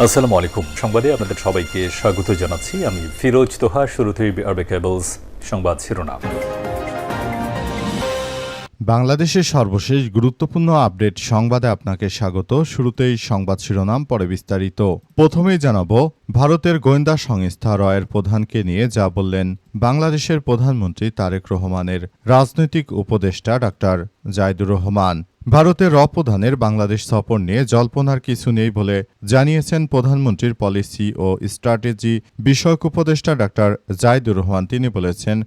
আসসালামু আলাইকুম। সংবাদে আপনাদের সবাইকে স্বাগত জানাচ্ছি। আমি ফিরোজ তোহা। শুরুতেই আরবে কেবলস সংবাদ শিরোনাম। বাংলাদেশের সর্বশেষ গুরুত্বপূর্ণ আপডেট সংবাদে আপনাকে স্বাগত। শুরুতেই সংবাদ শিরোনাম, পরে বিস্তারিত। প্রথমেই জানাবো, ভারতের গোয়েন্দা সংস্থা রয়ের প্রধানকে নিয়ে যা বললেন বাংলাদেশের প্রধানমন্ত্রী তারেক রহমানের রাজনৈতিক উপদেষ্টা ডাক্তার জাইদুর রহমান। ভারতের প্রধানের বাংলাদেশ সফর নিয়ে জল্পনার কিছু নেই বলে জানিয়েছেন প্রধানমন্ত্রীর পলিসি ও স্ট্র্যাটেজি বিষয়ক উপদেষ্টা ডাক্তার জাইদুর রহমান। তিনি বলেছেন,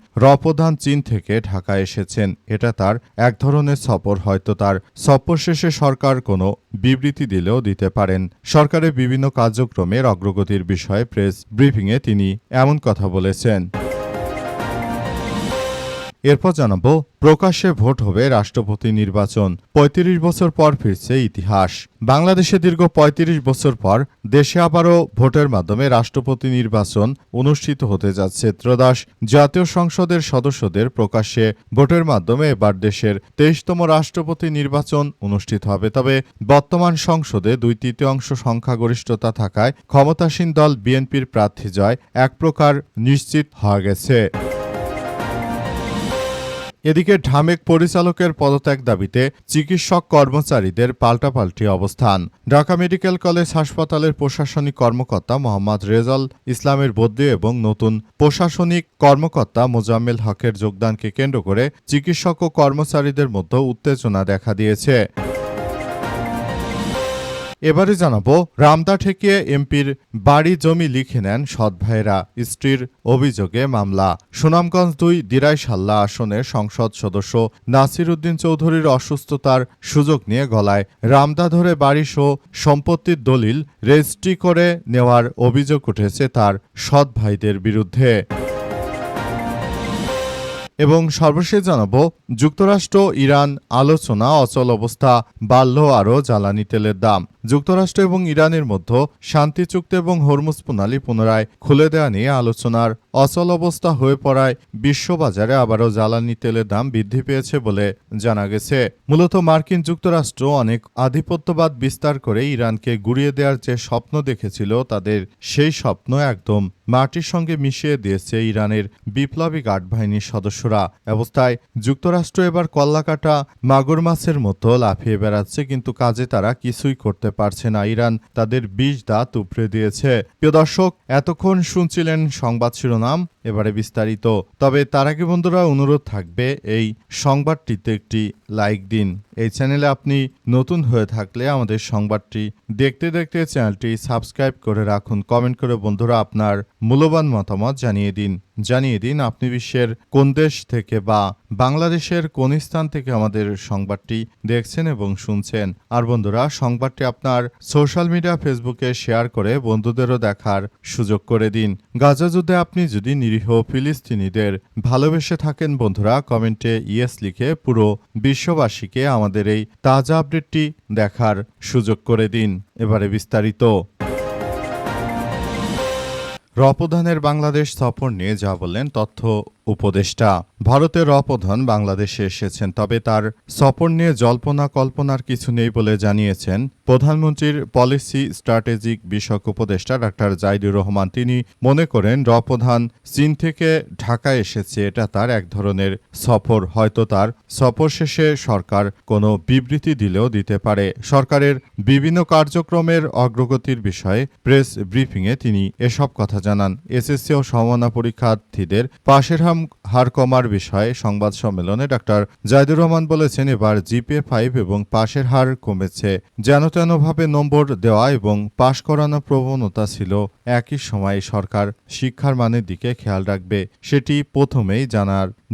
প্রধান চীন থেকে ঢাকায় এসেছেন, এটা তার এক ধরনের সফর। হয়তো তার সফর শেষে সরকার কোনো বিবৃতি দিলেও দিতে পারেন। সরকারের বিভিন্ন কার্যক্রমের অগ্রগতির বিষয়ে প্রেস ব্রিফিংয়ে তিনি এমন কথা বলেছেন। এরপর জানাবো, প্রকাশ্যে ভোট হবে রাষ্ট্রপতি নির্বাচন, ৩৫ বছর পর ফিরছে ইতিহাস। বাংলাদেশে দীর্ঘ ৩৫ বছর পর দেশে আবারও ভোটের মাধ্যমে রাষ্ট্রপতি নির্বাচন অনুষ্ঠিত হতে যাচ্ছে। ত্রয়োদশ জাতীয় সংসদের সদস্যদের প্রকাশ্যে ভোটের মাধ্যমে এবার দেশের ২৩তম রাষ্ট্রপতি নির্বাচন অনুষ্ঠিত হবে। তবে বর্তমান সংসদে ২/৩ সংখ্যাগরিষ্ঠতা থাকায় ক্ষমতাসীন দল বিএনপির প্রার্থী জয় এক প্রকার নিশ্চিত হয়ে গেছে। এদিকে ঢামেক পরিচালকের পদত্যাগ দাবিতে চিকিৎসক কর্মচারীদের পাল্টাপাল্টি অবস্থান। ঢাকা মেডিকেল কলেজ হাসপাতালের প্রশাসনিক কর্মকর্তা মোহাম্মদ রেজাল ইসলামের বদলি এবং নতুন প্রশাসনিক কর্মকর্তা মোজাম্মেল হকের যোগদানকে কেন্দ্র করে চিকিৎসক ও কর্মচারীদের মধ্যে উত্তেজনা দেখা দিয়েছে। এবারে জানাবো, রামদা ঠেকিয়ে এমপির বাড়ি জমি লিখে নেন সৎ ভাইয়েরা, স্ত্রীর অভিযোগে মামলা। সুনামগঞ্জ ২ দিরাইশাল্লা আসনের সংসদ সদস্য নাসির উদ্দিন চৌধুরীর অসুস্থতার সুযোগ নিয়ে গলায় রামদা ধরে বাড়িসহ সম্পত্তির দলিল রেজিস্ট্রি করে নেওয়ার অভিযোগ উঠেছে তার সৎ ভাইদের বিরুদ্ধে। এবং সর্বশেষ জানাবো, যুক্তরাষ্ট্র ইরান আলোচনা, অচল অবস্থা বাড়ল আরও জ্বালানি তেলের দাম। যুক্তরাষ্ট্র এবং ইরানের মধ্যে শান্তি চুক্তি এবং হরমুজ প্রণালী পুনরায় খুলে দেওয়া নিয়ে আলোচনার অচল অবস্থা হয়ে পড়ায় বিশ্ববাজারে আবারও জ্বালানি তেলের দাম বৃদ্ধি পেয়েছে বলে জানা গেছে। মূলত মার্কিন যুক্তরাষ্ট্র অনেক আধিপত্যবাদ বিস্তার করে ইরানকে গুড়িয়ে দেওয়ার যে স্বপ্ন দেখেছিল, তাদের সেই স্বপ্ন একদম মাটির সঙ্গে মিশিয়ে দিয়েছে ইরানের বিপ্লবী গার্ড বাহিনীর সদস্যরা। অবস্থায় যুক্তরাষ্ট্র এবার কল্লাকাটা মাগুর মাছের মতো লাফিয়ে বেড়াচ্ছে, কিন্তু কাজে তারা কিছুই করতে পারছে না। ইরান তাদের ২০ দাঁত উপড়ে দিয়েছে। প্রিয় দর্শক, এতক্ষণ শুনছিলেন সংবাদ শিরোনাম, এবারে বিস্তারিত। তবে তার আগে বন্ধুরা, অনুরোধ থাকবে এই সংবাদটিতে একটি লাইক দিন। এই চ্যানেলে আপনি নতুন হয়ে থাকলে আমাদের সংবাদটি দেখতে দেখতে চ্যানেলটি সাবস্ক্রাইব করে রাখুন। কমেন্ট করে বন্ধুরা আপনার মূল্যবান মতামত জানিয়ে দিন আপনি বিশ্বের কোন দেশ থেকে বা বাংলাদেশের কোন স্থান থেকে আমাদের সংবাদটি দেখছেন এবং শুনছেন। আর বন্ধুরা, সংবাদটি আপনার সোশ্যাল মিডিয়া ফেসবুকে শেয়ার করে বন্ধুদেরও দেখার সুযোগ করে দিন। গাজা যুদ্ধে আপনি যদি নিরীহ ফিলিস্তিনিদের ভালোবেসে থাকেন বন্ধুরা, কমেন্টে ইয়েস লিখে পুরো বিশ্ববাসীকে আমাদের এই তাজা আপডেটটি দেখার সুযোগ করে দিন। এবারে বিস্তারিত। প্রধানের বাংলাদেশ সফর নিয়ে যা বললেন তথ্য উপদেষ্টা। ভারতের প্রধান বাংলাদেশে এসেছেন, তবে তার সফর নিয়ে জল্পনা কল্পনার কিছু নেই বলে জানিয়েছেন প্রধানমন্ত্রীর পলিসি স্ট্র্যাটেজিক বিষয়ক উপদেষ্টা ডাক্তার জাইদুর রহমান। তিনি মনে করেন প্রধান চীন থেকে ঢাকায় এসেছে, এটা তার এক ধরনের সফর। হয়তো তার সফর শেষে সরকার কোনো বিবৃতি দিলেও দিতে পারে। সরকারের বিভিন্ন কার্যক্রমের অগ্রগতির বিষয়ে প্রেস ব্রিফিংয়ে তিনি এসব কথা জানান। এসএসসি ও সমমানা পরীক্ষার্থীদের পাশের হার কমার বিষয়ে সংবাদ সম্মেলনে ডাক্তার জাইদুর রহমান বলেছেন, এবার জিপিএ 5 এবং পাশের হার কমেছে। যেন তেনভাবে নম্বর দেওয়া এবং পাশ করানোর প্রবণতা ছিল। একই সময়ে সরকার শিক্ষার মানের দিকে খেয়াল রাখবে, সেটি প্রথমেই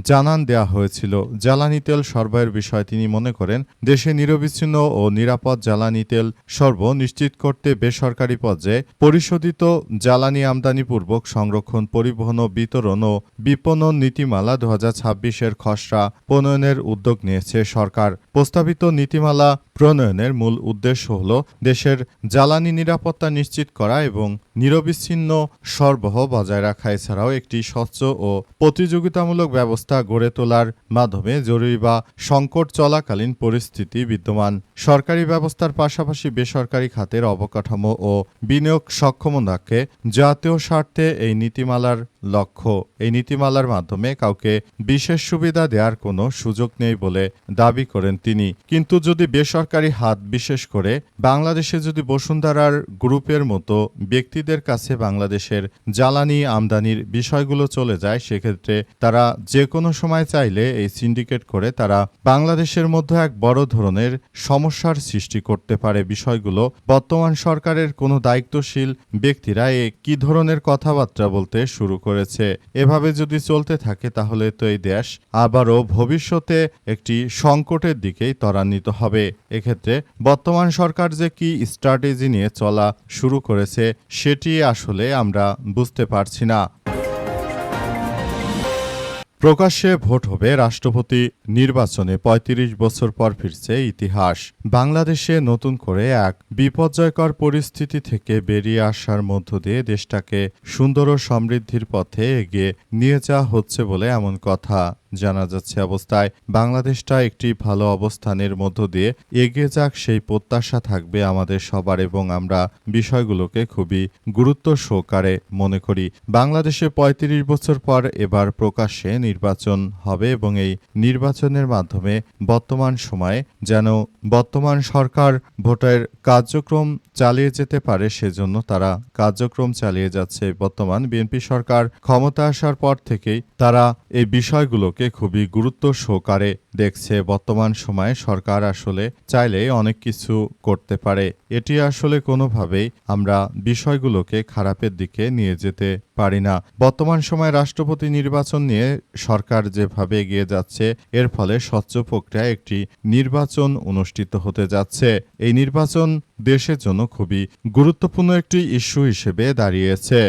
জানান দেওয়া হয়েছিল। জ্বালানি তেল সরবরাহের বিষয়ে তিনি মনে করেন, দেশে নিরবিচ্ছিন্ন ও নিরাপদ জ্বালানি তেল সরবরাহ নিশ্চিত করতে বেসরকারি পর্যায়ে পরিশোধিত জ্বালানি আমদানিপূর্বক সংরক্ষণ, পরিবহন ও বিতরণ ও বিপণন নীতিমালা ২০২৬-এর খসড়া প্রণয়নের উদ্যোগ নিয়েছে সরকার। প্রস্তাবিত নীতিমালা প্রণয়নের মূল উদ্দেশ্য হল দেশের জ্বালানি নিরাপত্তা নিশ্চিত করা এবং নিরবিচ্ছিন্ন সরবরাহ বজায় রাখা, এছাড়াও একটি স্বচ্ছ ও প্রতিযোগিতামূলক ব্যবস্থা গড়ে তোলার মাধ্যমে জরুরি বা সংকট চলাকালীন পরিস্থিতি বিদ্যমান সরকারি ব্যবস্থার পাশাপাশি বেসরকারি খাতের অবকাঠামো ও বিনিয়োগ সক্ষমতাকে জাতীয় স্বার্থে এই নীতিমালার লক্ষ্য। এই নীতিমালার মাধ্যমে কাউকে বিশেষ সুবিধা দেওয়ার কোনো সুযোগ নেই বলে দাবি করেন তিনি। কিন্তু যদি বেসরকারি হাত, বিশেষ করে বাংলাদেশে যদি বসুন্ধরার গ্রুপের মতো ব্যক্তিদের কাছে বাংলাদেশের জ্বালানি আমদানির বিষয়গুলো চলে যায়, সেক্ষেত্রে তারা যে কোনো সময় চাইলে এই সিন্ডিকেট করে তারা বাংলাদেশের মধ্যে এক বড় ধরনের সমস্যার সৃষ্টি করতে পারে। বিষয়গুলো বর্তমান সরকারের কোনো দায়িত্বশীল ব্যক্তিরা কি ধরনের কথাবার্তা বলতে শুরু করেছে। এভাবে যদি চলতে থাকে তাহলে তো এই দেশ আবারও ভবিষ্যতে একটি সংকটের দিকেই ত্বরান্বিত হবে। এক্ষেত্রে বর্তমান সরকার যে কি স্ট্র্যাটেজি নিয়ে চলা শুরু করেছে সেটি আসলে আমরা বুঝতে পারছি না। প্রকাশ্যে ভোট হবে রাষ্ট্রপতি নির্বাচনে ৩৫ বছর পর ফিরছে ইতিহাস। বাংলাদেশে নতুন করে এক বিপর্যয়কর পরিস্থিতি থেকে বেরিয়ে আসার মধ্য দিয়ে দেশটাকে সুন্দর ও সমৃদ্ধির পথে এগিয়ে নিয়ে যাওয়া হচ্ছে বলে এমন কথা জানা যাচ্ছে। অবস্থায় বাংলাদেশটা একটি ভালো অবস্থানের মধ্য দিয়ে এগিয়ে যাক সেই প্রত্যাশা থাকবে আমাদের সবার, এবং আমরা বিষয়গুলোকে খুবই গুরুত্ব সহকারে মনে করি। বাংলাদেশে ৩৫ বছর পর এবার প্রকাশ্যে নির্বাচন হবে এবং এই নির্বাচনের মাধ্যমে বর্তমান সময়ে যেন বর্তমান সরকার ভোটের কার্যক্রম চালিয়ে যেতে পারে, সেজন্য তারা কার্যক্রম চালিয়ে যাচ্ছে। বর্তমান বিএনপি সরকার ক্ষমতা আসার পর থেকেই তারা এই বিষয়গুলোকে খুবই গুরুত্ব সহকারে দেখছে। বর্তমান সময়ে সরকার আসলে চাইলে অনেক কিছু করতে পারে। এটি আসলে কোনোভাবেই আমরা বিষয়গুলোকে খারাপের দিকে নিয়ে যেতে পারি না। বর্তমান সময়ে রাষ্ট্রপতি নির্বাচন নিয়ে সরকার যেভাবে এগিয়ে যাচ্ছে, এর ফলে স্বচ্ছ প্রক্রিয়ায় একটি নির্বাচন অনুষ্ঠিত হতে যাচ্ছে। এই নির্বাচন দেশের জন্য খুবই গুরুত্বপূর্ণ একটি ইস্যু হিসেবে দাঁড়িয়েছে।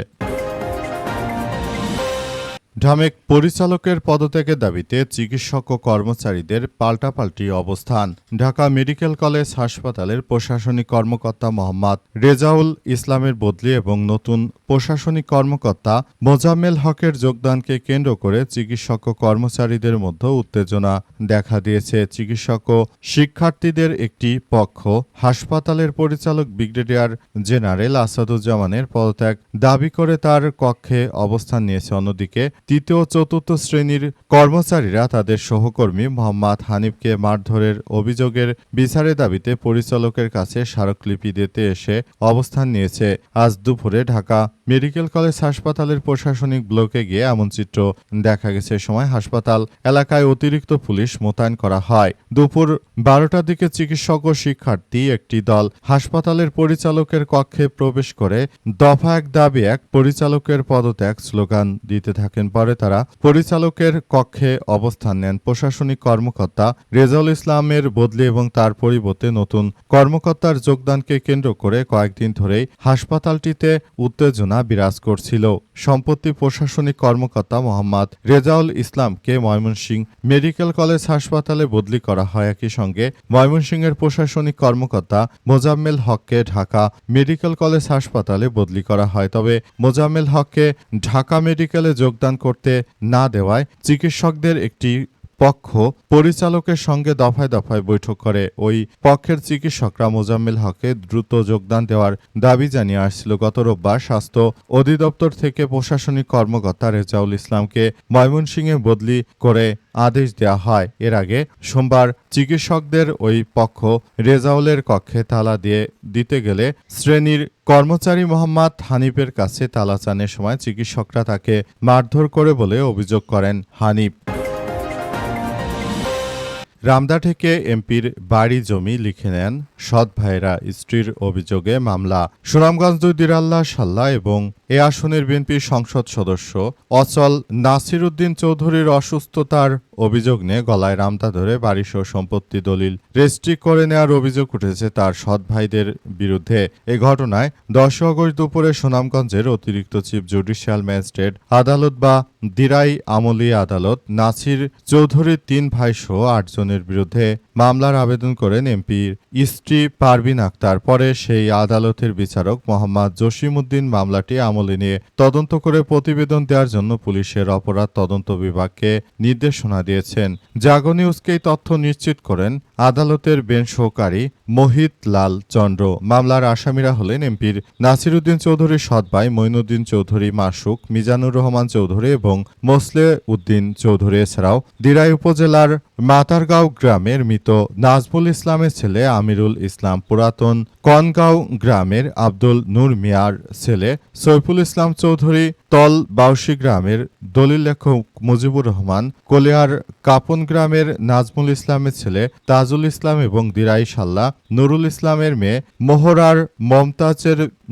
ঢামেক পরিচালকের পদত্যাগের দাবিতে চিকিৎসক ও কর্মচারীদের পাল্টাপাল্টি অবস্থান। ঢাকা মেডিকেল কলেজ হাসপাতালের প্রশাসনিক কর্মকর্তা মোহাম্মদ রেজাউল ইসলামের বদলি এবং নতুন প্রশাসনিক কর্মকর্তা মোজাম্মেল হকের যোগদানকে কেন্দ্র করে চিকিৎসক ও কর্মচারীদের মধ্যে উত্তেজনা দেখা দিয়েছে। চিকিৎসক ও শিক্ষার্থীদের একটি পক্ষ হাসপাতালের পরিচালক ব্রিগেডিয়ার জেনারেল আসাদুজ্জামানের পদত্যাগ দাবি করে তার কক্ষে অবস্থান নিয়েছে। অন্যদিকে তৃতীয় ও চতুর্থ শ্রেণীর কর্মচারীরা তাদের সহকর্মী মোহাম্মদ হানিফকে মারধরের অভিযোগের বিচারের দাবিতে পরিচালকের কাছে স্মারকলিপি দিতে এসে অবস্থান নিয়েছে। আজ দুপুরে ঢাকা মেডিকেল কলেজ হাসপাতালের প্রশাসনিক ব্লকে গিয়ে এমন চিত্র দেখা গেছে। সময় হাসপাতাল এলাকায় অতিরিক্ত পুলিশ মোতায়েন করা হয়। দুপুর 12টার দিকে চিকিৎসক ও শিক্ষার্থী একটি দল হাসপাতালের পরিচালকের কক্ষে প্রবেশ করে দফা এক দাবি এক পরিচালকের পদত্যাগ স্লোগান দিতে থাকেন। পরে তারা পরিচালকের কক্ষে অবস্থান নেন। প্রশাসনিক কর্মকর্তা রেজাউল ইসলামের বদলি এবং তার পরিবর্তে নতুন কর্মকর্তার যোগদানকে কেন্দ্র করে কয়েকদিন ধরেই হাসপাতালটিতে উত্তেজনা বিরাজ করছিল। সম্প্রতি প্রশাসনিক কর্মকর্তা মোহাম্মদ রেজাউল ইসলামকে ময়মনসিংহ মেডিকেল কলেজ হাসপাতালে বদলি করা হয়। একই সঙ্গে ময়মনসিংহের প্রশাসনিক কর্মকর্তা মোজাম্মেল হককে ঢাকা মেডিকেল কলেজ হাসপাতালে বদলি করা হয়। তবে মোজাম্মেল হককে ঢাকা মেডিকেলে যোগদান করতে না দেওয়ায় চিকিৎসকদের একটি পক্ষ পরিচালকের সঙ্গে দফায় দফায় বৈঠক করে। ওই পক্ষের চিকিৎসকরা মোজাম্মেল হকে দ্রুত যোগদান দেওয়ার দাবি জানিয়ে আসছিল। গত রোববার স্বাস্থ্য অধিদপ্তর থেকে প্রশাসনিক কর্মকর্তা রেজাউল ইসলামকে ময়মনসিংহে বদলি করে আদেশ দেওয়া হয়। এর আগে সোমবার চিকিৎসকদের ওই পক্ষ রেজাউলের কক্ষে তালা দিতে গেলে শ্রেণীর কর্মচারী মোহাম্মদ হানিফের কাছে তালা চানের সময় চিকিৎসকরা তাকে মারধর করে বলে অভিযোগ করেন হানিফ। রামদা থেকে এমপির বাড়ি জমি লিখে নেন সৎ ভাইরা, স্ত্রীর অভিযোগে মামলা। সুনামগঞ্জ 2 দিরাল্লাহ সাল্লা এবং এ আসনের বিএনপির সংসদ সদস্য অচল নাসির উদ্দিন চৌধুরীর অসুস্থতার অভিযোগ নিয়ে গলায় রামদা ধরে বাড়িসহ সম্পত্তি দলিল রেজিস্ট্রি করে নেওয়ার অভিযোগ উঠেছে তার সৎ ভাইদের বিরুদ্ধে। এ ঘটনায় 10 আগস্ট দুপুরে সুনামগঞ্জের অতিরিক্ত চিফ জুডিশিয়াল ম্যাজিস্ট্রেট আদালত বা দিরাই আমলি আদালত নাসির চৌধুরীর 3 ভাইসহ 8 জনের বিরুদ্ধে মামলার আবেদন করেন এমপির স্ত্রী পারভিন আক্তার। পরে সেই আদালতের বিচারক মোহাম্মদ জসিমউদ্দিন মামলাটি আমলে নিয়ে তদন্ত করে প্রতিবেদন দেওয়ার জন্য পুলিশের অপরাধ তদন্ত বিভাগকে নির্দেশনা দিয়েছেন। জাগো নিউজকে এই তথ্য নিশ্চিত করেন আদালতের বেঞ্চ সহকারী মোহিত লাল চন্দ্র। মামলার আসামিরা হলেন এমপির নাসির উদ্দিন চৌধুরীর সৎ ভাই মঈনুদ্দিন চৌধুরী মাসুক, মিজানুর রহমান চৌধুরী এবং মোসলে উদ্দিন চৌধুরী। এছাড়াও দিরাই উপজেলার মাতারগাঁও গ্রামের মৃত নাজমুল ইসলামের ছেলে আমিরুল ইসলাম, পুরাতন কনগাঁও গ্রামের আব্দুল নূর মিয়ার ছেলে সৈফুল ইসলাম চৌধুরী, তল বাউসী গ্রামের দলিল লেখক মুজিবুর রহমান, কলিয়ার কাপন গ্রামের নাজমুল ইসলামের ছেলে তাজুল ইসলাম এবং দিরাই সাল্লা নুরুল ইসলামের মেয়ে মোহরার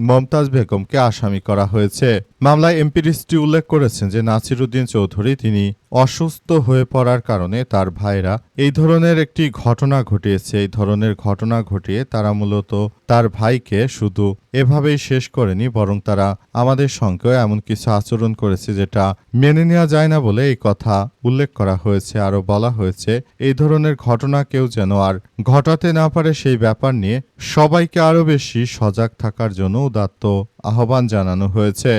মমতাজ বেগমকে আসামি করা হয়েছে। মামলায় এমপির স্ত্রী উল্লেখ করেছেন যে নাসির উদ্দিন চৌধুরী তিনি অসুস্থ হয়ে পড়ার কারণে তার ভাইরা এই ধরনের একটি ঘটনা ঘটিয়েছে। এই ধরনের ঘটনা ঘটিয়ে তারা মূলত তার ভাইকে শুধু এভাবেই শেষ করেনি, বরং তারা আমাদের সঙ্গেও এমন কিছু আচরণ করেছে যেটা মেনে নেওয়া যায় না বলে এই কথা উল্লেখ করা হয়েছে। আরও বলা হয়েছে এই ধরনের ঘটনা কেউ যেন আর ঘটাতে না পারে সেই ব্যাপার নিয়ে সবাইকে আরও বেশি সজাগ থাকার জন্য উদাত্ত আহ্বান জানানো হয়েছে।